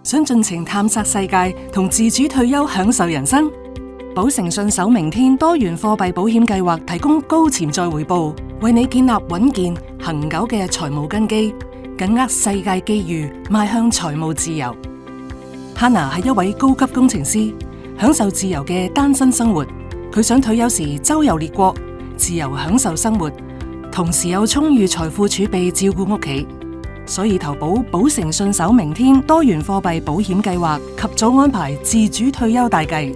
想盡情探索世界同自主退休享受人生？保誠信守明天多元貨幣保險計劃提供高潛在回報，為你建立穩健恒久嘅財務根基，緊握世界機遇，邁向財務自由。Hannah 係一位高級工程師，享受自由嘅單身生活。佢想退休時周遊列國，自由享受生活，同時有充裕財富儲備照顧屋企，所以投保保誠信守明天多元貨幣保險計劃，及早安排自主退休大計。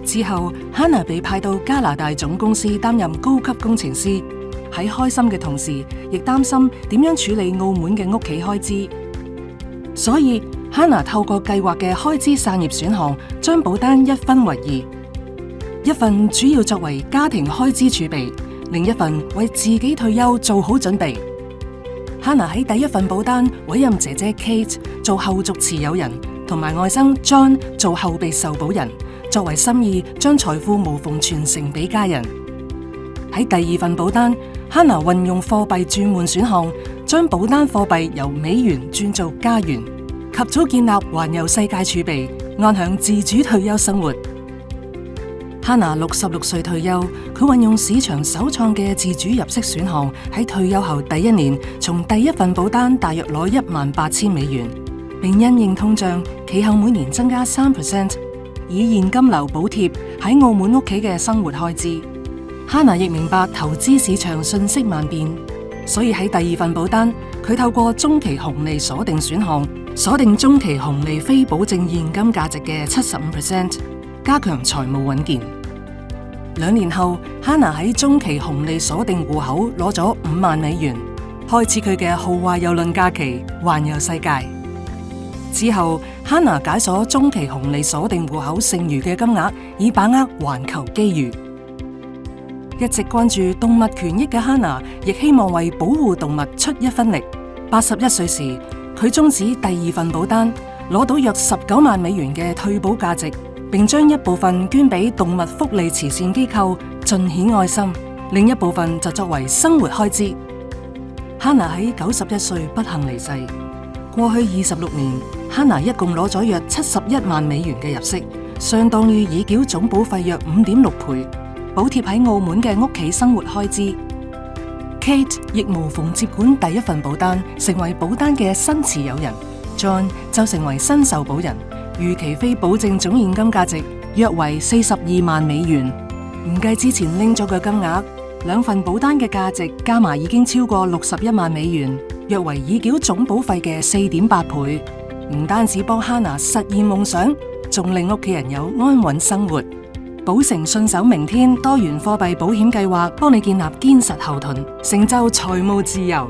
之後 Hannah 被派到加拿大總公司擔任高級工程師，喺開心嘅同時，亦擔心點樣處理澳門嘅屋企開支。所以 Hannah 透過計劃嘅開支散葉選項，將保單一分為二，一份主要作為家庭開支儲備，另一份為自己退休做好準備。Hannah 喺第一份保單委任姐姐 Kate 做後續持有人，同埋外甥 John 做後備受保人，作為心意將財富無縫傳承俾家人。喺第二份保單 ，Hannah 運用貨幣轉換選項，將保單貨幣由美元轉做加元，及早建立環遊世界儲備，安享自主退休生活。Hannah 66歲退休，佢運用市場首創嘅自主入息選項，喺退休後第一年，從第一份保單大約攞18000美元，並因應通脹，其後每年增加3%，以現金流補貼喺澳門屋企嘅生活開支。Hannah 亦明白投資市場瞬息萬變，所以喺第二份保單，佢透過中期紅利鎖定選項，鎖定中期紅利非保證現金價值嘅75%。加強財務穩健。2年後 ，Hannah 喺中期紅利鎖定戶口攞咗5萬美元，開始佢嘅豪華郵輪假期，環遊世界。之後 ，Hannah 解鎖中期紅利鎖定戶口剩餘嘅金額，以把握環球機遇。一直關注動物權益嘅 Hannah， 亦希望為保護動物出一分力。81歲時，佢終止第二份保單，攞到約19萬美元嘅退保價值。並將一部分捐俾動物福利慈善機構，盡顯愛心；另一部分就作為生活開支。Hannah 喺91歲不幸離世。過去26年 ，Hannah 一共攞咗約71萬美元嘅入息，相當於已繳總保費約5.6倍，補貼喺澳門嘅屋企生活開支。Kate 亦無縫接管第一份保單，成為保單嘅新持有人。John 就成為新受保人。預期非保證總現金價值約為42萬美元，唔計之前拎咗嘅金額，兩份保單嘅價值加埋已經超過61萬美元，約為已繳總保費嘅4.8倍。唔單止幫 Hannah 實現夢想，仲令屋企人有安穩生活。保誠信守明天多元貨幣保險計劃，幫你建立堅實後盾，成就財務自由。